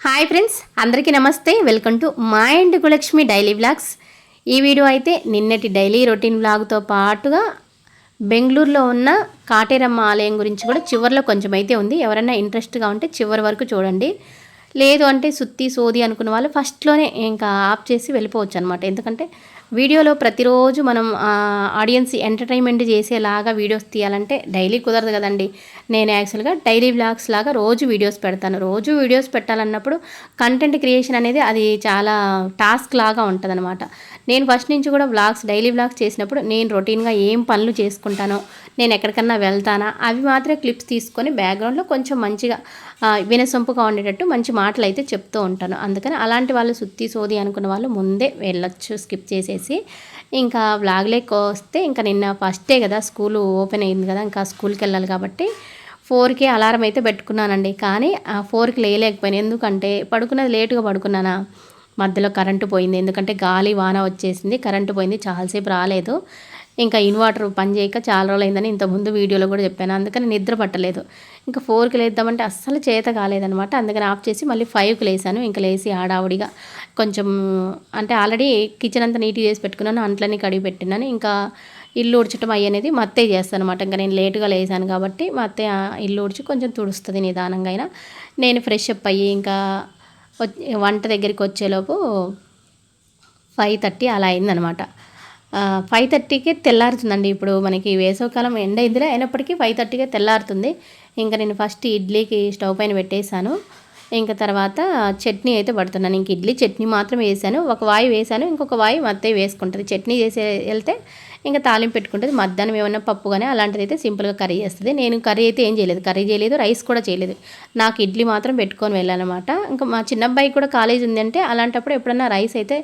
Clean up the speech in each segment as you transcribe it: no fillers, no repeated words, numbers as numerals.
Hi friends, అందరికీ నమస్తే. Welcome to మా అండ్ కులక్ష్మి డైలీ వ్లాగ్స్. ఈ వీడియో అయితే నిన్నటి డైలీ రొటీన్ వ్లాగ్తో పాటుగా బెంగళూరులో ఉన్న కాటేరమ్మ ఆలయం గురించి కూడా చివరిలో కొంచెం అయితే ఉంది. ఎవరైనా ఇంట్రెస్ట్గా ఉంటే చివరి వరకు చూడండి. లేదు అంటే సుత్తి సోది అనుకున్న వాళ్ళు ఫస్ట్లోనే ఇంకా ఆఫ్ చేసి వెళ్ళిపోవచ్చు అనమాట. ఎందుకంటే వీడియోలో ప్రతిరోజు మనం ఆడియన్స్ ఎంటర్టైన్మెంట్ చేసేలాగా వీడియోస్ తీయాలంటే డైలీ కుదరదు కదండి. నేను యాక్చువల్గా డైలీ వ్లాగ్స్ లాగా రోజు వీడియోస్ పెడతాను. రోజు వీడియోస్ పెట్టాలన్నప్పుడు కంటెంట్ క్రియేషన్ అనేది అది చాలా టాస్క్ లాగా ఉంటుందన్నమాట. నేను ఫస్ట్ నుంచి కూడా డైలీ వ్లాగ్స్ చేసినప్పుడు నేను రొటీన్గా ఏం పనులు చేసుకుంటానో, నేను ఎక్కడికన్నా వెళ్తానా అవి మాత్రమే క్లిప్స్ తీసుకొని బ్యాక్గ్రౌండ్లో కొంచెం మంచిగా వినసొంపుగా ఉండేటట్టు మంచి మాటలు అయితే చెప్తూ ఉంటాను. అందుకని అలాంటి వాళ్ళు సుత్తి సోది అనుకున్న వాళ్ళు ముందే వెళ్ళొచ్చు స్కిప్ చేసేసి. ఇంకా వ్లాగ్లోకి వస్తే ఇంకా నిన్న ఫస్ట్ డే కదా, స్కూల్ ఓపెన్ అయింది కదా, ఇంకా స్కూల్కి వెళ్ళాలి కాబట్టి 4కి అలారం అయితే పెట్టుకున్నానండి. కానీ ఆ 4కి లేయలేకపోయాను. ఎందుకంటే పడుకున్నది లేటుగా పడుకున్నానా, మధ్యలో కరెంటు పోయింది. ఎందుకంటే గాలి వాన వచ్చేసింది, కరెంటు పోయింది, చాలాసేపు రాలేదు. ఇంకా ఇన్వర్టర్ పని చేయక చాలా రోజులు అయిందని ఇంతకుముందు వీడియోలో కూడా చెప్పాను. అందుకని నిద్ర పట్టలేదు. ఇంకా 4కి లేద్దామంటే అస్సలు చేత కాలేదనమాట. అందుకని ఆఫ్ చేసి మళ్ళీ 5కి లేసాను. ఇంకా లేసి ఆడావుడిగా కొంచెం అంటే ఆల్రెడీ కిచెన్ అంతా నీట్గా చేసి పెట్టుకున్నాను, అంట్లన్నీ కడిగి పెట్టినాను. ఇంకా ఇల్లు ఉడ్చడం అయ్యనేది మా అత్తయ్య చేస్తాను అనమాట. ఇంకా నేను లేటుగా లేసాను కాబట్టి మా అత్తయ్య ఇల్లు ఉడిచి కొంచెం తుడుస్తుంది నిదానంగా అయినా. నేను ఫ్రెష్ అప్ అయ్యి ఇంకా వంట దగ్గరికి వచ్చేలోపు 5:30 అలా అయిందనమాట. 5:30కే తెల్లారుతుందండి. ఇప్పుడు మనకి వేసవికాలం ఎండ అయిందిలే, అయినప్పటికీ 5:30కే తెల్లారుతుంది. ఇంకా నేను ఫస్ట్ ఇడ్లీకి స్టవ్ పైన పెట్టేశాను. ఇంకా తర్వాత చట్నీ అయితే పడుతున్నాను. ఇంక ఇడ్లీ చట్నీ మాత్రం వేసాను. ఒక వాయి వేసాను, ఇంకొక వాయి మా అత్తయ్య వేసుకుంటుంది. చట్నీ చేసి వెళ్తే ఇంకా తాలింపు పెట్టుకుంటుంది. మధ్యాహ్నం ఏమన్నా పప్పు కానీ అలాంటిది అయితే సింపుల్గా కర్రీ చేస్తుంది. నేను కర్రీ అయితే ఏం చేయలేదు, రైస్ కూడా చేయలేదు. నాకు ఇడ్లీ మాత్రం పెట్టుకొని వెళ్ళానమాట. ఇంకా మా చిన్నబ్బాయి కూడా కాలేజ్ ఉందంటే అలాంటప్పుడు ఎప్పుడన్నా రైస్ అయితే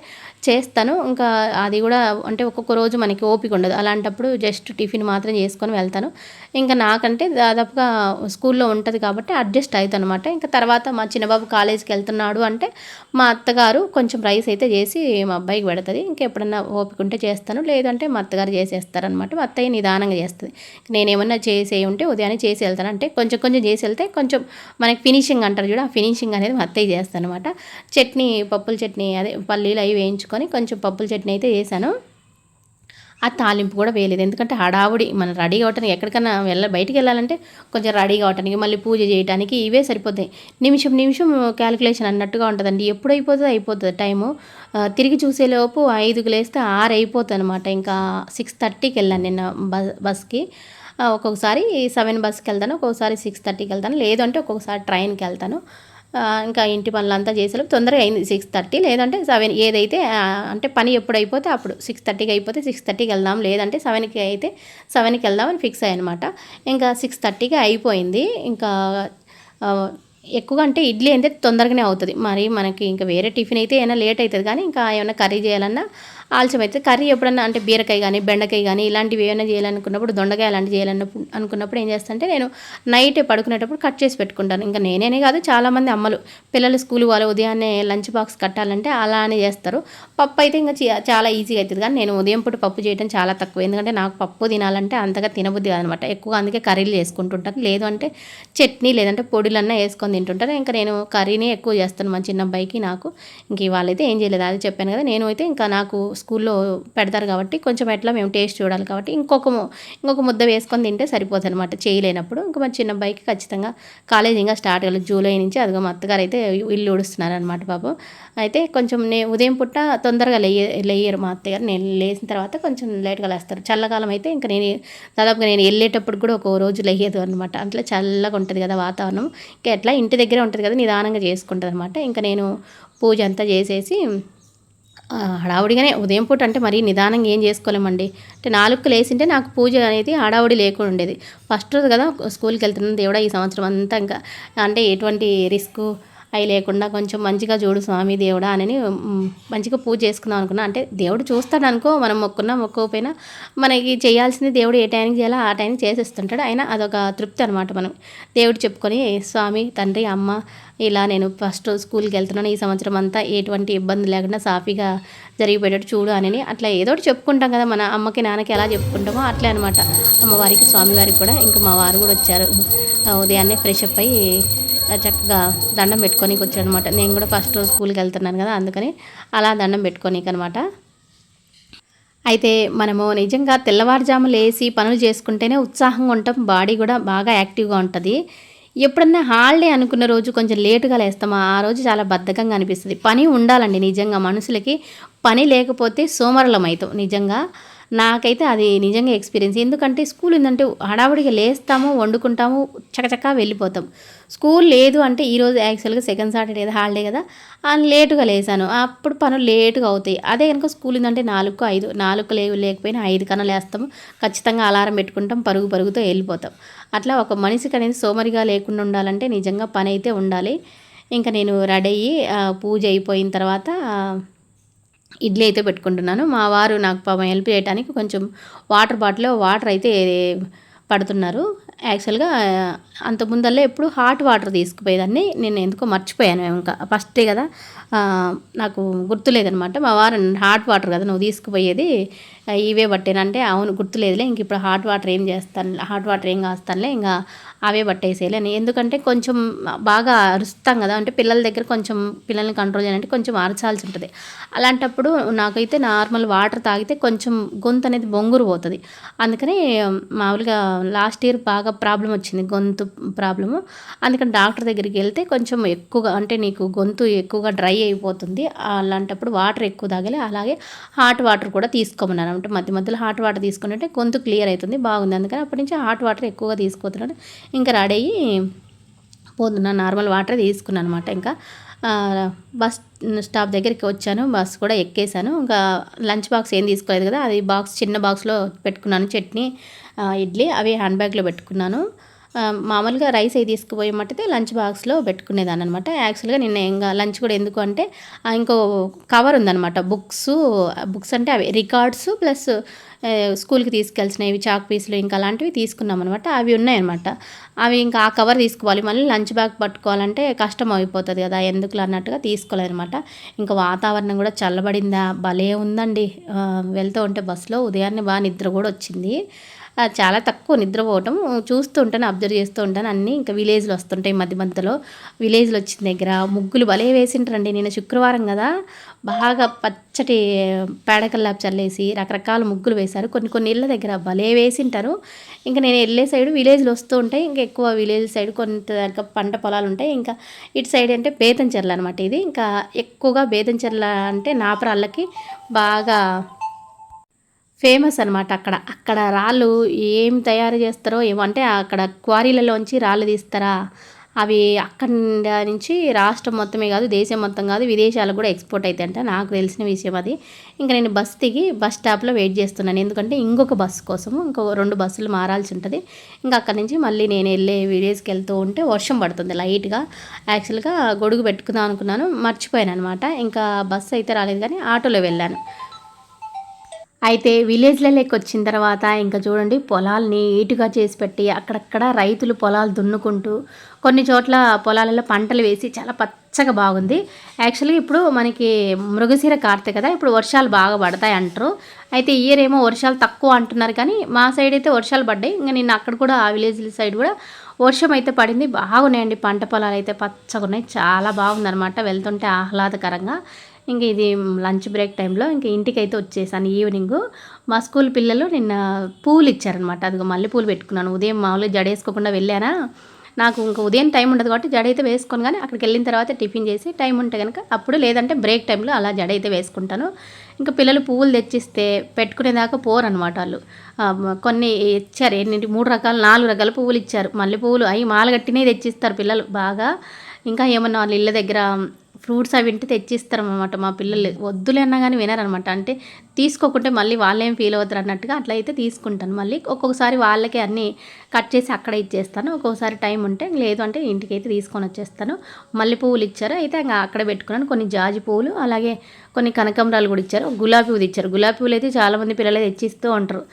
చేస్తాను. ఇంకా అది కూడా అంటే ఒక్కొక్క రోజు మనకి ఓపిక ఉండదు. అలాంటప్పుడు జస్ట్ టిఫిన్ మాత్రం చేసుకొని వెళ్తాను. ఇంకా నాకంటే దాదాపుగా స్కూల్లో ఉంటుంది కాబట్టి అడ్జస్ట్ అవుతాను అనమాట. ఇంకా తర్వాత మా చిన్నబాబు కాలేజీకి వెళ్తున్నాడు అంటే మా అత్తగారు కొంచెం రైస్ అయితే చేసి మా అబ్బాయికి పెడుతుంది. ఇంకా ఎప్పుడన్నా ఓపిక ఉంటే చేస్తాను, లేదంటే మా అత్తగారు చేసేస్తారనమాట. మా అత్తయ్య నిదానంగా చేస్తుంది. నేనేమన్నా చేసే ఉంటే ఉదయాన్నే చేసి వెళ్తాను. అంటే కొంచెం కొంచెం చేసి వెళ్తే కొంచెం మనకి ఫినిషింగ్ అంటారు చూడ, ఆ ఫినిషింగ్ అనేది మా అత్తయ్య చేస్తాను అనమాట. చట్నీ, పప్పుల చట్నీ, అదే పల్లీలు అవి వేయించుకొని కొంచెం పప్పుల చట్నీ అయితే చేశాను. ఆ తాలింపు కూడా వేయలేదు. ఎందుకంటే హడావుడి, మనం రెడీ అవ్వటానికి ఎక్కడికన్నా బయటికి వెళ్ళాలంటే కొంచెం రెడీ కావటానికి, మళ్ళీ పూజ చేయడానికి ఇవే సరిపోతాయి. నిమిషం నిమిషం క్యాలిక్యులేషన్ అన్నట్టుగా ఉంటుందండి. ఎప్పుడు అయిపోతుంది టైము. తిరిగి చూసేలోపు 5కి లేస్తే 6 అయిపోతుంది అనమాట. ఇంకా 6:30కి వెళ్ళాను నిన్న బస్కి. ఒక్కొక్కసారి 7 బస్కి వెళ్తాను, ఒక్కొక్కసారి 6:30కి వెళ్తాను, లేదంటే ఒక్కొక్కసారి ట్రైన్కి వెళ్తాను. ఇంకా ఇంటి పనులంతా చేసేలోపు తొందరగా అయింది 6:30, లేదంటే 7, ఏదైతే అంటే పని ఎప్పుడు అయిపోతే అప్పుడు. 6:30కి అయిపోతే 6:30కి వెళ్దాం, లేదంటే 7కి అయితే 7కి వెళ్దామని ఫిక్స్ అయ్యానమాట. ఇంకా 6:30కి అయిపోయింది. ఇంకా ఎక్కువగా అంటే ఇడ్లీ అయితే తొందరగానే అవుతుంది. మరి మనకి ఇంకా వేరే టిఫిన్ అయితే ఏమైనా లేట్ అవుతుంది, కానీ ఇంకా ఏమైనా కర్రీ చేయాలన్నా ఆలస్యం అవుతుంది. కర్రీ ఎప్పుడన్నా అంటే బీరకాయ కానీ బెండకాయ కానీ ఇలాంటివి ఏమైనా చేయాలనుకున్నప్పుడు, దొండకాయ అలాంటివి అనుకున్నప్పుడు ఏం చేస్తానంటే నేను నైట్ పడుకునేటప్పుడు కట్ చేసి పెట్టుకుంటాను. ఇంకా నేనే కాదు, చాలామంది అమ్మలు పిల్లలు స్కూల్ వాళ్ళు ఉదయాన్నే లంచ్ బాక్స్ కట్టాలంటే అలానే చేస్తారు. పప్పు అయితే ఇంకా చాలా ఈజీగా అవుతుంది. కానీ నేను ఉదయం పూట పప్పు చేయడం చాలా తక్కువ. ఎందుకంటే నాకు పప్పు తినాలంటే అంతగా తినబుద్ధి కాదనమాట. ఎక్కువగా అందుకే కర్రీలు చేసుకుంటుంటాను, లేదు అంటే చట్నీ లేదంటే పొడిలన్నా వేసుకొని తింటుంటారు. ఇంకా నేను కర్రీనే ఎక్కువ చేస్తాను మా చిన్న అబ్బాయికి, నాకు. ఇంక ఇవాళైతే ఏం చేయలేదు, అది చెప్పాను కదా. నేను అయితే ఇంకా నాకు స్కూల్లో పెడతారు కాబట్టి కొంచెం ఎట్లా మేము టేస్ట్ చూడాలి కాబట్టి ఇంకొక ముద్ద వేసుకొని తింటే సరిపోతుంది అనమాట చేయలేనప్పుడు. ఇంకా మా చిన్న అబ్బాయికి ఖచ్చితంగా కాలేజ్ ఇంకా స్టార్ట్ అవ్వాలి జూలై నుంచి. అదిగో మా అత్తగారు అయితే ఇల్లు ఉడుస్తున్నారు అనమాట పాపం. అయితే కొంచెం ఉదయం పుట్ట తొందరగా లేయరు మా అత్తగారు. నేను లేచిన తర్వాత కొంచెం లేట్గా లేస్తారు. చల్లకాలం అయితే ఇంకా దాదాపుగా నేను వెళ్ళేటప్పుడు కూడా ఒక రోజు లేయదు అనమాట. అట్లా చల్లగా ఉంటుంది కదా వాతావరణం. ఇంకా ఎట్లా ఇంటి దగ్గరే ఉంటుంది కదా, నిదానంగా చేసుకుంటుంది అనమాట. ఇంకా నేను పూజ అంతా చేసేసి హడావుడిగానే ఉదయం పూట అంటే మరీ నిదానంగా ఏం చేసుకోలేమండి. అంటే 4కి లేచింటే నాకు పూజ అనేది హడావుడి లేకుండా ఉండేది. ఫస్ట్ రోజు కదా స్కూల్కి వెళ్తున్నాను, దేవుడా ఈ సంవత్సరం అంతా ఇంకా అంటే ఎటువంటి రిస్క్ అవి లేకుండా కొంచెం మంచిగా చూడు స్వామి దేవుడా అని మంచిగా పూజ చేసుకుందాం అనుకున్నా. అంటే దేవుడు చూస్తాడు అనుకో, మనం మొక్కపోయినా మనకి చేయాల్సింది దేవుడు ఏ టైంకి చేయాలో ఆ టైంకి చేసేస్తుంటాడు. అయినా అదొక తృప్తి అనమాట. మనం దేవుడు చెప్పుకొని స్వామి, తండ్రి, అమ్మ ఇలా నేను ఫస్ట్ స్కూల్కి వెళ్తున్నాను, ఈ సంవత్సరం అంతా ఎటువంటి ఇబ్బంది లేకుండా సాఫీగా జరిగిపోయేటట్టు చూడు అని అట్లా ఏదో ఒకటి చెప్పుకుంటాం కదా, మన అమ్మకి నాన్నకి ఎలా చెప్పుకుంటామో అట్లే అనమాట. అమ్మవారికి స్వామివారికి కూడా. ఇంకా మా వారు కూడా వచ్చారు ఉదయాన్నే ఫ్రెష్ అప్ అయ్యి చక్కగా దండం పెట్టుకోనికి వచ్చాడనమాట. నేను కూడా ఫస్ట్ రోజు స్కూల్కి వెళ్తున్నాను కదా, అందుకని అలా దండం పెట్టుకోనికి అనమాట. అయితే మనము నిజంగా తెల్లవారుజాము లేసి పనులు చేసుకుంటేనే ఉత్సాహంగా ఉంటాం, బాడీ కూడా బాగా యాక్టివ్గా ఉంటుంది. ఎప్పుడన్నా హాలిడే అనుకున్న రోజు కొంచెం లేటుగా లేస్తామా, ఆ రోజు చాలా బద్ధకంగా అనిపిస్తుంది. పని ఉండాలండి నిజంగా, మనుషులకి పని లేకపోతే సోమరులం అవుతాం నిజంగా. నాకైతే అది నిజంగా ఎక్స్పీరియన్స్. ఎందుకంటే స్కూల్ ఉందంటే హడావుడిగా లేస్తాము, వండుకుంటాము, చకచకా వెళ్ళిపోతాం. స్కూల్ లేదు అంటే ఈరోజు యాక్చువల్గా సెకండ్ సాటర్డే కదా, హాలిడే కదా, లేటుగా లేసాను, అప్పుడు పనులు లేటుగా అవుతాయి. అదే కనుక స్కూల్ ఉందంటే 4కు 5, 4కు లేకపోయినా 5 కన్నా లేస్తాము, ఖచ్చితంగా అలారం పెట్టుకుంటాం, పరుగుతో వెళ్ళిపోతాం. అట్లా ఒక మనిషికి అనేది సోమరిగా లేకుండా ఉండాలంటే నిజంగా పని అయితే ఉండాలి. ఇంకా నేను రెడీ అయ్యి పూజ అయిపోయిన తర్వాత ఇడ్లీ అయితే పెట్టుకుంటున్నాను. మా వారు నాకు పాపం హెల్ప్ చేయడానికి కొంచెం వాటర్ అయితే పడుతున్నారు. యాక్చువల్గా అంత ముందల్లే ఎప్పుడు హాట్ వాటర్ తీసుకుపోయేదాన్ని, నేను ఎందుకో మర్చిపోయాను. ఇంకా ఫస్టే కదా, నాకు గుర్తులేదనమాట. మా వారు హాట్ వాటర్ కదా నువ్వు తీసుకుపోయేది, ఇవే పట్టేనంటే అవును గుర్తులేదులే, ఇంక ఇప్పుడు హాట్ వాటర్ ఏం కాస్తానులే, ఇంకా అవే పట్టేసేయాలి అని. ఎందుకంటే కొంచెం బాగా అరుస్తాం కదా, అంటే పిల్లల దగ్గర కొంచెం పిల్లల్ని కంట్రోల్ చేయాలంటే కొంచెం అరచాల్సి ఉంటుంది. అలాంటప్పుడు నాకైతే నార్మల్ వాటర్ తాగితే కొంచెం గొంతు అనేది బొంగురు పోతుంది. అందుకని మామూలుగా లాస్ట్ ఇయర్ బాగా ప్రాబ్లం వచ్చింది, గొంతు ప్రాబ్లము. అందుకని డాక్టర్ దగ్గరికి వెళ్తే కొంచెం ఎక్కువగా, అంటే నీకు గొంతు ఎక్కువగా డ్రై అయిపోతుంది, అలాంటప్పుడు వాటర్ ఎక్కువ తాగాలి, అలాగే హాట్ వాటర్ కూడా తీసుకోమన్నారు. అంటే మధ్య మధ్యలో హాట్ వాటర్ తీసుకుంటే గొంతు క్లియర్ అవుతుంది, బాగుంది. అందుకని అప్పటి నుంచి హాట్ వాటర్ ఎక్కువగా తీసుకుంటున్నాను. ఇంకా రెడీ అయ్యి పోతున్నా, నార్మల్ వాటర్ తీసుకున్నాను అనమాట. ఇంకా బస్ స్టాప్ దగ్గరికి వచ్చాను, బస్ కూడా ఎక్కేసాను. ఇంకా లంచ్ బాక్స్ ఏం తీసుకోలేదు కదా, అది చిన్న బాక్స్లో పెట్టుకున్నాను. చట్నీ, ఇడ్లీ అవి హ్యాండ్ బ్యాగ్లో పెట్టుకున్నాను. మామూలుగా రైస్ అవి తీసుకుపోయమంటే లంచ్ బాక్స్లో పెట్టుకునేదాన్ని అనమాట. యాక్చువల్గా నిన్న ఇంకా లంచ్ కూడా ఎందుకు అంటే ఇంకో కవర్ ఉందనమాట, బుక్స్ అంటే అవి రికార్డ్స్ ప్లస్ స్కూల్కి తీసుకెళ్చినవి చాక్ పీసులు ఇంకా అలాంటివి తీసుకున్నాం అనమాట. అవి ఉన్నాయన్నమాట. అవి ఇంకా ఆ కవర్ తీసుకోవాలి, మళ్ళీ లంచ్ బ్యాగ్ పట్టుకోవాలంటే కష్టం అయిపోతుంది కదా, ఎందుకులు అన్నట్టుగా తీసుకోలేదనమాట. ఇంకా వాతావరణం కూడా చల్లబడిందా, భలే ఉందండి. వెళ్తూ ఉంటే బస్సులో ఉదయాన్నే బాగా నిద్ర కూడా వచ్చింది. చాలా తక్కువ నిద్రపోవటం, చూస్తూ ఉంటాను, అబ్జర్వ్ చేస్తూ ఉంటాను అన్నీ. ఇంకా విలేజ్లో వస్తుంటాయి మధ్య మధ్యలో. విలేజ్లో వచ్చిన దగ్గర ముగ్గులు భలే వేసింటారండి. నేను శుక్రవారం కదా, బాగా పచ్చటి పేడకల్లాపు చల్లేసి రకరకాల ముగ్గులు వేశారు. కొన్ని ఇళ్ళ దగ్గర భలే వేసింటారు. ఇంకా నేను వెళ్ళే సైడ్ విలేజ్లో వస్తూ ఉంటాయి, ఇంకా ఎక్కువ విలేజ్ సైడ్ కొంత పంట పొలాలు ఉంటాయి. ఇంకా ఇటు సైడ్ అంటే బేతంచెర్ల అనమాట. ఇది ఇంకా ఎక్కువగా బేతంచెర్ల అంటే నాపరాళ్ళకి బాగా ఫేమస్ అనమాట. అక్కడ రాళ్ళు ఏం తయారు చేస్తారో ఏమో, అంటే అక్కడ క్వారీలలోంచి రాళ్ళు తీస్తారా, అవి అక్కడి నుంచి రాష్ట్రం మొత్తమే కాదు, దేశం మొత్తం కాదు, విదేశాలకు కూడా ఎక్స్పోర్ట్ అవుతాయంట, నాకు తెలిసిన విషయం అది. ఇంకా నేను బస్ దిగి బస్ స్టాప్లో వెయిట్ చేస్తున్నాను, ఎందుకంటే ఇంకొక బస్సు కోసము ఇంకో 2 బస్సులు మారాల్సి ఉంటుంది. ఇంకా అక్కడి నుంచి మళ్ళీ నేను వెళ్ళే విలేజ్కి వెళ్తూ ఉంటే వర్షం పడుతుంది లైట్గా. యాక్చువల్గా గొడుగు పెట్టుకుందాం అనుకున్నాను, మర్చిపోయాను అనమాట. ఇంకా బస్సు అయితే రాలేదు కానీ ఆటోలో వెళ్ళాను. అయితే విలేజ్లలోకి వచ్చిన తర్వాత ఇంకా చూడండి, పొలాల్ని నీట్గా చేసి పెట్టి అక్కడక్కడ రైతులు పొలాలు దున్నుకుంటూ కొన్ని చోట్ల పొలాలలో పంటలు వేసి చాలా పచ్చగా బాగుంది. యాక్చువల్గా ఇప్పుడు మనకి మృగశిర కార్తె కదా, ఇప్పుడు వర్షాలు బాగా పడతాయి అంటారు. అయితే ఈ ఇయర్ ఏమో వర్షాలు తక్కువ అంటున్నారు, కానీ మా సైడ్ అయితే వర్షాలు పడ్డాయి. ఇంకా నేను అక్కడ కూడా ఆ విలేజ్ సైడ్ కూడా వర్షం అయితే పడింది, బాగున్నాయండి. పంట పొలాలు అయితే పచ్చగా ఉన్నాయి, చాలా బాగుందన్నమాట, వెళ్తుంటే ఆహ్లాదకరంగా. ఇంక ఇది లంచ్ బ్రేక్ టైంలో ఇంక ఇంటికైతే వచ్చేసాను ఈవినింగు. మా స్కూల్ పిల్లలు నిన్న పూలు ఇచ్చారనమాట, అదిగో మల్లెపూలు పెట్టుకున్నాను. ఉదయం మామూలుగా జడేసుకోకుండా వెళ్ళానా, నాకు ఇంకా ఉదయం టైం ఉండదు కాబట్టి జడ అయితే వేసుకొని, కానీ అక్కడికి వెళ్ళిన తర్వాత టిఫిన్ చేసి టైం ఉంటే కనుక అప్పుడు, లేదంటే బ్రేక్ టైంలో అలా జడ అయితే వేసుకుంటాను. ఇంకా పిల్లలు పువ్వులు తెచ్చిస్తే పెట్టుకునేదాకా పోరనమాట వాళ్ళు. కొన్ని ఇచ్చారు, 3 రకాలు 4 రకాల పువ్వులు ఇచ్చారు, మల్లె పువ్వులు అవి మాలగట్టినే తెచ్చిస్తారు పిల్లలు బాగా. ఇంకా ఏమన్నా వాళ్ళ ఇళ్ళ దగ్గర ఫ్రూట్స్ అవి ఇంటి తెచ్చిస్తారనమాట. మా పిల్లలు వద్దులే అన్నా కానీ వినరనమాట. అంటే తీసుకోకుంటే మళ్ళీ వాళ్ళేం ఫీల్ అవుతారు అన్నట్టుగా అట్లయితే తీసుకుంటాను. మళ్ళీ ఒక్కొక్కసారి వాళ్ళకి అన్నీ కట్ చేసి అక్కడ ఇచ్చేస్తాను. ఒక్కొక్కసారి టైం ఉంటే, లేదు అంటే ఇంటికైతే తీసుకొని వచ్చేస్తాను. మల్లె పువ్వులు ఇచ్చారు, అయితే ఇంకా అక్కడ పెట్టుకున్నాను. కొన్ని జాజి పువ్వులు, అలాగే కొన్ని కనకంబరాలు కూడా ఇచ్చారు. గులాబీ పువ్వులు ఇచ్చారు. గులాబీ పువ్వులు అయితే చాలామంది పిల్లలు తెచ్చిస్తూ ఉంటారు,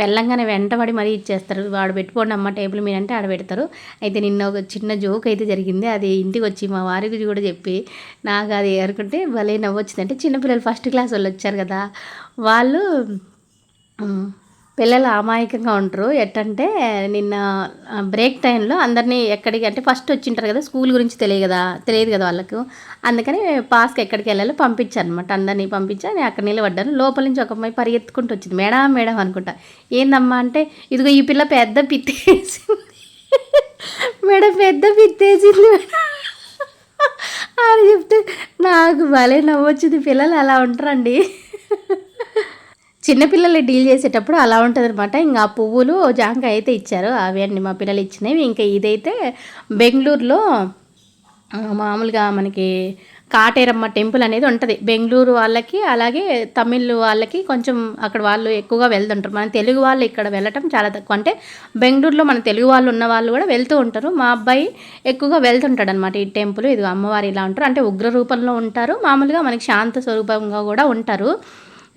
వెళ్ళంగానే వెంటబడి మరీ ఇచ్చేస్తారు. వాడు పెట్టుకోండి అమ్మ టేబుల్ మీద అంటే ఆడ పెడతారు. అయితే నిన్న ఒక చిన్న జోక్ అయితే జరిగింది, అది ఇంటికి వచ్చి మా వారికి కూడా చెప్పి నాకు అది అనుకుంటే భలే నవ్వొచ్చింది. అంటే చిన్నపిల్లలు ఫస్ట్ క్లాస్ వాళ్ళు వచ్చారు కదా, వాళ్ళు పిల్లలు అమాయకంగా ఉంటారు. ఎట్టంటే నిన్న బ్రేక్ టైంలో అందరినీ ఎక్కడికి అంటే ఫస్ట్ వచ్చింటారు కదా! స్కూల్ గురించి తెలియదు కదా వాళ్ళకు. అందుకని పాస్‌కి ఎక్కడికెళ్ళాలో పంపించాననమాట. అందరిని పంపించా. నేను అక్కడ నిలబడ్డాను. లోపల నుంచి ఒక అమ్మాయి పరిగెత్తుకుంటూ వచ్చింది. మేడం, మేడం అనుకుంటా. ఏందమ్మా అంటే, ఇదిగో ఈ పిల్ల పెద్ద పిత్తేసింది. మేడం పెద్ద పిత్తేసింది మేడం అని చెప్తే నాకు భలే నవ్వొచ్చింది. పిల్లలు అలా ఉంటారండి. చిన్నపిల్లల్ని డీల్ చేసేటప్పుడు అలా ఉంటదనమాట. ఇంక ఆ పువ్వులు, జాంకాయ అయితే ఇచ్చారు. అవి అండి మా పిల్లలు ఇచ్చినవి. ఇంకా ఇదైతే బెంగుళూరులో మామూలుగా మనకి కాటేరమ్మ టెంపుల్ అనేది ఉంటది. బెంగుళూరు వాళ్ళకి, అలాగే తమిళ్ వాళ్ళకి కొంచెం అక్కడ వాళ్ళు ఎక్కువగా వెళ్తుంటారు. మన తెలుగు వాళ్ళు ఇక్కడ వెళ్ళటం చాలా తక్కువ. అంటే బెంగుళూరులో మన తెలుగు వాళ్ళు ఉన్న వాళ్ళు కూడా వెళ్తూ ఉంటారు. మా అబ్బాయి ఎక్కువగా వెళ్తుంటాడనమాట ఈ టెంపుల్. ఇదిగో అమ్మవారు ఇలా ఉంటారు. అంటే ఉగ్ర రూపంలో ఉంటారు. మామూలుగా మనకి శాంత స్వరూపంగా కూడా ఉంటారు.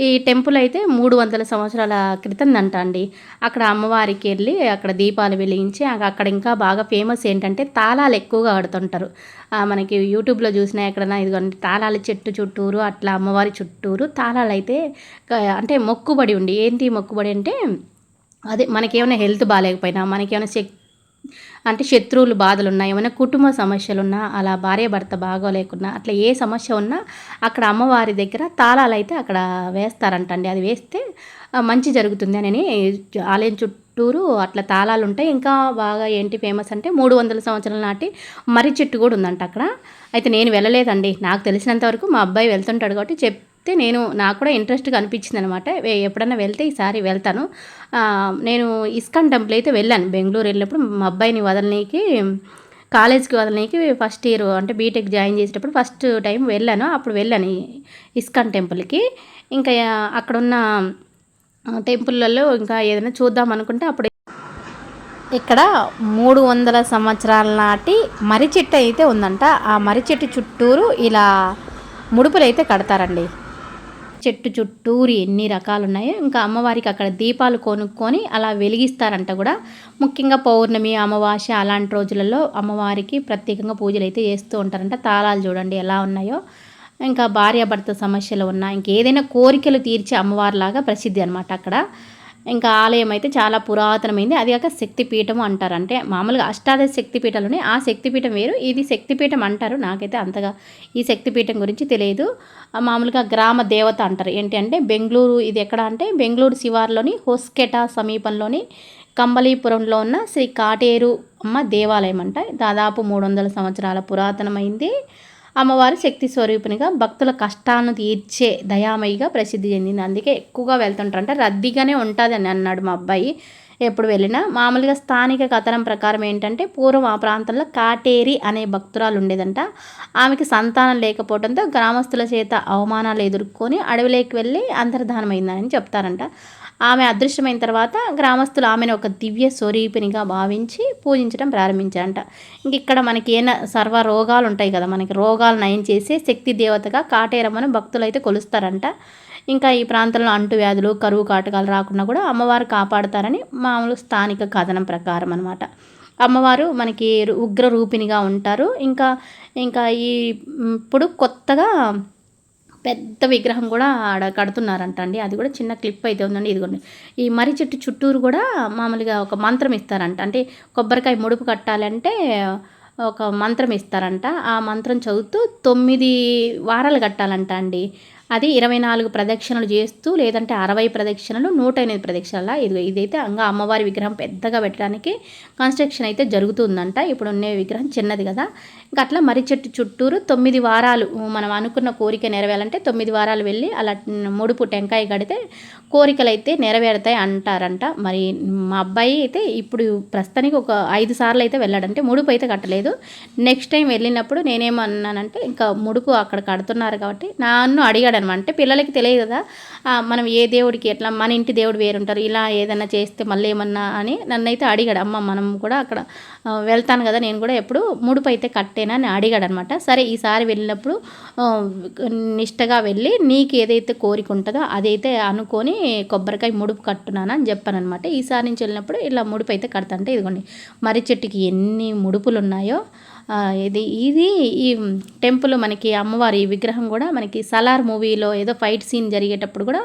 ఈ టెంపుల్ అయితే 300 సంవత్సరాల క్రితందంట అండి. అక్కడ అమ్మవారికి వెళ్ళి అక్కడ దీపాలు వెలిగించి అక్కడ ఇంకా బాగా ఫేమస్ ఏంటంటే తాళాలు ఎక్కువగా ఆడుతుంటారు. మనకి యూట్యూబ్లో చూసినా ఎక్కడైనా ఇదిగోండి తాళాల చెట్టు చుట్టూరు అట్లా అమ్మవారి చుట్టూరు తాళాలు అయితే అంటే మొక్కుబడి ఉండి ఏంటి మొక్కుబడి అంటే అదే మనకేమైనా హెల్త్ బాగాలేకపోయినా మనకేమైనా అంటే శత్రువులు బాధలున్నా ఏమైనా కుటుంబ సమస్యలున్నా అలా భార్యాభర్త బాగోలేకున్నా అట్లా ఏ సమస్య ఉన్నా అక్కడ అమ్మవారి దగ్గర తాళాలు అయితే అక్కడ వేస్తారంట అండి. అది వేస్తే మంచి జరుగుతుంది అని ఆలయం చుట్టూరు అట్లా తాళాలు ఉంటాయి. ఇంకా బాగా ఏంటి ఫేమస్ అంటే 300 సంవత్సరాల నాటి మర్రి చెట్టు కూడా ఉందంట అక్కడ. అయితే నేను వెళ్ళలేదండి. నాకు తెలిసినంత వరకు మా అబ్బాయి వెళ్తుంటాడు కాబట్టి నాకు కూడా ఇంట్రెస్ట్గా అనిపించింది అనమాట. ఎప్పుడన్నా వెళ్తే ఈసారి వెళ్తాను. నేను ఇస్కాన్ టెంపుల్ అయితే వెళ్ళాను. బెంగళూరు వెళ్ళినప్పుడు మా అబ్బాయిని కాలేజ్కి వదలనీకి ఫస్ట్ ఇయర్ అంటే బీటెక్ జాయిన్ చేసేటప్పుడు ఫస్ట్ టైం వెళ్ళాను. అప్పుడు వెళ్ళాను ఇస్కాన్ టెంపుల్కి. ఇంకా అక్కడున్న టెంపుల్లలో ఇంకా ఏదైనా చూద్దాం అనుకుంటే అప్పుడు ఇక్కడ 300 సంవత్సరాల నాటి మర్రి చెట్టు అయితే ఉందంట. ఆ మర్రి చెట్టు చుట్టూరు ఇలా ముడుపులు అయితే కడతారండి. చెట్టు చుట్టూరు ఎన్ని రకాలు ఉన్నాయో ఇంకా అమ్మవారికి అక్కడ దీపాలు కొనుక్కొని అలా వెలిగిస్తారంట కూడా. ముఖ్యంగా పౌర్ణమి, అమావాస్య అలాంటి రోజులలో అమ్మవారికి ప్రత్యేకంగా పూజలు అయితే చేస్తూ ఉంటారంట. తాళాలు చూడండి ఎలా ఉన్నాయో. ఇంకా భార్యాభర్త సమస్యలు ఉన్నా ఇంకేదైనా కోరికలు తీర్చే అమ్మవారిలాగా ప్రసిద్ధి అనమాట అక్కడ. ఇంకా ఆలయం అయితే చాలా పురాతనమైంది. అది కాక శక్తిపీఠం అంటారు. అంటే మామూలుగా అష్టాదశ శక్తిపీఠాలు ఉన్నాయి. ఆ శక్తిపీఠం వేరు, ఇది శక్తిపీఠం అంటారు. నాకైతే అంతగా ఈ శక్తిపీఠం గురించి తెలియదు. మామూలుగా గ్రామ దేవత అంటారు. ఏంటి అంటే బెంగళూరు, ఇది ఎక్కడ అంటే బెంగళూరు శివార్లోని హొస్కెట సమీపంలోని కంబళీపురంలో ఉన్న శ్రీ కాటేరు అమ్మ దేవాలయం అంట. దాదాపు 300 సంవత్సరాల పురాతనమైంది. అమ్మవారు శక్తి స్వరూపినిగా భక్తుల కష్టాలను తీర్చే దయామయిగా ప్రసిద్ధి చెందింది. అందుకే ఎక్కువగా వెళ్తుంటారు. అంటే రద్దీగానే ఉంటుంది అని అన్నాడు మా అబ్బాయి ఎప్పుడు వెళ్ళినా. మామూలుగా స్థానిక కథనం ప్రకారం ఏంటంటే పూర్వం ఆ ప్రాంతంలో కాటేరి అనే భక్తురాలు ఉండేదంట. ఆమెకి సంతానం లేకపోవడంతో గ్రామస్తుల చేత అవమానాలు ఎదుర్కొని అడవిలోకి వెళ్ళి అంతర్ధానమైందని చెప్తారంట. ఆమె అదృశ్యమైన తర్వాత గ్రామస్తులు ఆమెను ఒక దివ్య స్వరూపినిగా భావించి పూజించడం ప్రారంభించారంట. ఇంక ఇక్కడ మనకి ఏమైనా సర్వ రోగాలు ఉంటాయి కదా, మనకి రోగాలు నయం చేసే శక్తి దేవతగా కాటేరమ్మను భక్తులు అయితే కొలుస్తారంట. ఇంకా ఈ ప్రాంతంలో అంటువ్యాధులు, కరువు కాటకాలు రాకుండా కూడా అమ్మవారు కాపాడుతారని మామూలు స్థానిక కథనం ప్రకారం అనమాట. అమ్మవారు మనకి ఉగ్ర రూపినిగా ఉంటారు. ఇంకా ఇంకా ఇప్పుడు కొత్తగా పెద్ద విగ్రహం కూడా ఆడ కడుతున్నారంట అండి. అది కూడా చిన్న క్లిప్ అయితే ఉందండి. ఇదిగోండి ఈ మర్రి చెట్టు చుట్టూరు కూడా మామూలుగా ఒక మంత్రం ఇస్తారంట. అంటే కొబ్బరికాయ ముడుపు కట్టాలంటే ఒక మంత్రం ఇస్తారంట. ఆ మంత్రం చదువుతూ 9 వారాలు కట్టాలంట అండి. అది 24 ప్రదక్షిణలు చేస్తూ, లేదంటే 60 ప్రదక్షిణలు, 108 ప్రదక్షిణల. ఇదైతే అమ్మవారి విగ్రహం పెద్దగా పెట్టడానికి కన్స్ట్రక్షన్ అయితే జరుగుతుందంట. ఇప్పుడు ఉన్న విగ్రహం చిన్నది కదా. ఇంకా అట్లా మర్రి చెట్టు చుట్టూరు 9 వారాలు మనం అనుకున్న కోరిక నెరవేరాలంటే 9 వారాలు వెళ్ళి అలా ముడుపు టెంకాయ కడితే కోరికలు అయితే నెరవేరుతాయి అంటారంట. మరి మా అబ్బాయి అయితే ఇప్పుడు ప్రస్తుతానికి ఒక 5 సార్లు అయితే వెళ్ళాడంటే ముడుపు అయితే కట్టలేదు. నెక్స్ట్ టైం వెళ్ళినప్పుడు నేనేమన్నానంటే ఇంకా ముడుపు అక్కడ కడుతున్నారు కాబట్టి నన్ను అడిగాడు అనమాట. అంటే పిల్లలకి తెలియదు కదా మనం ఏ దేవుడికి ఎట్లా, మన ఇంటి దేవుడు వేరుంటారు, ఇలా ఏదైనా చేస్తే మళ్ళీ ఏమన్నా అని నన్నైతే అడిగాడు. అమ్మ మనం కూడా అక్కడ వెళ్తాను కదా, నేను కూడా ఎప్పుడు ముడుపు అయితే కట్టేనా అని అడిగాడు అనమాట. సరే ఈసారి వెళ్ళినప్పుడు నిష్టగా వెళ్ళి నీకు ఏదైతే కోరిక ఉంటుందో అదైతే అనుకొని కొబ్బరికాయ ముడుపు కట్టున్నాను అని చెప్పాను అనమాట. ఈసారి నుంచి వెళ్ళినప్పుడు ఇలా ముడుపు అయితే కడతా. అంటే ఇదిగోండి మర్రి చెట్టుకి ఎన్ని ముడుపులు ఉన్నాయో ఇది ఇది ఈ టెంపుల్ మనకి అమ్మవారి విగ్రహం కూడా మనకి సలార్ మూవీలో ఏదో ఫైట్ సీన్ జరిగేటప్పుడు కూడా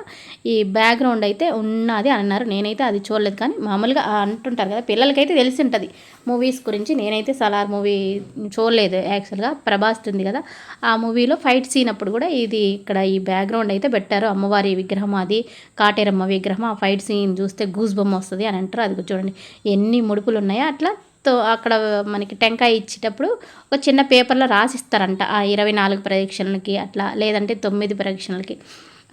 ఈ బ్యాక్గ్రౌండ్ అయితే ఉన్నది అన్నారు. నేనైతే అది చూడలేదు, కానీ మామూలుగా అంటుంటారు కదా, పిల్లలకైతే తెలిసి ఉంటుంది మూవీస్ గురించి. నేనైతే సలార్ మూవీ చూడలేదు యాక్చువల్గా, ప్రభాస్ ఉంది కదా ఆ మూవీలో ఫైట్ సీన్ అప్పుడు కూడా ఇది ఇక్కడ ఈ బ్యాక్గ్రౌండ్ అయితే పెట్టారు. అమ్మవారి విగ్రహం, అది కాటేరమ్మ విగ్రహం. ఆ ఫైట్ సీన్ చూస్తే గూస్ బొమ్మ వస్తుంది అని అంటారు. అది చూడండి ఎన్ని ముడుపులు ఉన్నాయో. అట్లా అక్కడ మనకి టెంకాయ ఇచ్చేటప్పుడు ఒక చిన్న పేపర్లో రాసిస్తారంట ఆ 24 ప్రదక్షిణలకి అట్లా, లేదంటే 9 ప్రదక్షిణలకి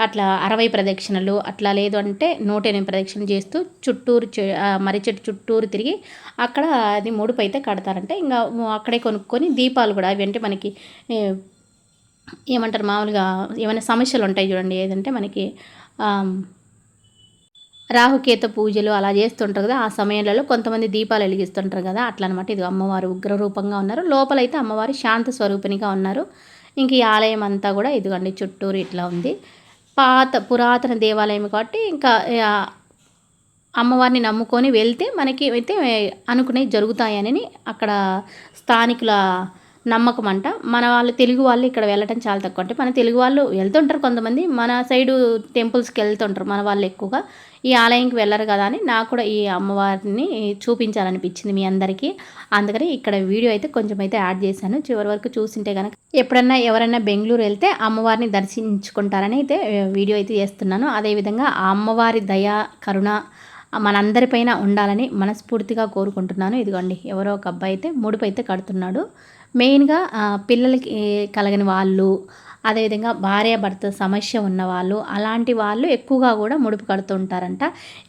అట్లా 60 ప్రదక్షిణలు అట్లా, లేదు అంటే 108 ప్రదక్షిణలు చేస్తూ చుట్టూరు మర్రి చెట్టు చుట్టూరు తిరిగి అక్కడ అది ముడుపు అయితే కడతారంటే ఇంకా అక్కడే కొనుక్కొని దీపాలు కూడా అవి అంటే మనకి ఏమంటారు మామూలుగా ఏమైనా సమస్యలు ఉంటాయి చూడండి, ఏదంటే మనకి రాహుకేత పూజలు అలా చేస్తుంటారు కదా, ఆ సమయంలో కొంతమంది దీపాలు వెలిగిస్తుంటారు కదా, అట్లా అనమాట. ఇది అమ్మవారు ఉగ్ర రూపంగా ఉన్నారు, లోపలైతే అమ్మవారి శాంత స్వరూపిణిగా ఉన్నారు. ఇంక ఈ ఆలయం అంతా కూడా ఇదిగోండి చుట్టూరు ఇట్లా ఉంది. పురాతన దేవాలయం కాబట్టి ఇంకా అమ్మవారిని నమ్ముకొని వెళ్తే మనకి అయితే అనుకునేవి జరుగుతాయని అక్కడ స్థానికుల నమ్మకం అంట. మన వాళ్ళు తెలుగు వాళ్ళు ఇక్కడ వెళ్ళటం చాలా తక్కువ. అంటే మన తెలుగు వాళ్ళు వెళ్తుంటారు కొంతమంది, మన సైడు టెంపుల్స్కి వెళ్తుంటారు మన వాళ్ళు ఎక్కువగా. ఈ ఆలయంకి వెళ్ళరు కదా అని నాకు కూడా ఈ అమ్మవారిని చూపించాలనిపించింది మీ అందరికీ. అందుకని ఇక్కడ వీడియో అయితే కొంచెం అయితే యాడ్ చేశాను, చివరి వరకు చూసింటే కనుక ఎప్పుడన్నా ఎవరైనా బెంగళూరు వెళ్తే అమ్మవారిని దర్శించుకుంటారని అయితే వీడియో అయితే చేస్తున్నాను. అదేవిధంగా ఆ అమ్మవారి దయ కరుణ మనందరిపైన ఉండాలని మనస్ఫూర్తిగా కోరుకుంటున్నాను. ఇదిగోండి ఎవరో ఒక అబ్బాయి అయితే ముడుపు అయితే కడుతున్నాడు. మెయిన్గా పిల్లలకి కలగని వాళ్ళు, అదేవిధంగా భార్యాభర్త సమస్య ఉన్నవాళ్ళు, అలాంటి వాళ్ళు ఎక్కువగా కూడా ముడుపు కడుతూ ఉంటారంట.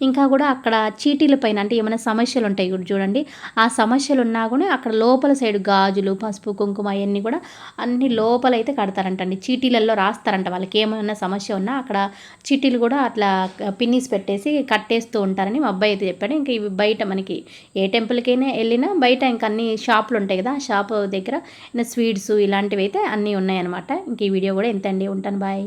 ఇంకా కూడా అక్కడ చీటీల పైన అంటే ఏమైనా సమస్యలు ఉంటాయి కూడా చూడండి, ఆ సమస్యలు ఉన్నా కూడా అక్కడ లోపల సైడ్ గాజులు పసుపు కుంకుమ అవన్నీ కూడా అన్ని లోపలైతే కడతారంటండి. చీటీలలో రాస్తారంట వాళ్ళకి ఏమైనా సమస్య ఉన్నా అక్కడ చీటీలు కూడా అట్లా పిన్నిస్ పెట్టేసి కట్టేస్తూ ఉంటారని మా అబ్బాయి అయితే చెప్పాడు. ఇంక ఇవి బయట మనకి ఏ టెంపుల్కైనా వెళ్ళినా బయట ఇంకా అన్ని షాపులు ఉంటాయి కదా, ఆ షాపు దగ్గర స్వీట్స్ ఇలాంటివి అయితే అన్నీ ఉన్నాయన్నమాట. ఇంక ఈ వీడియో కూడా ఎంత అండి, ఉంటాను, బాయ్.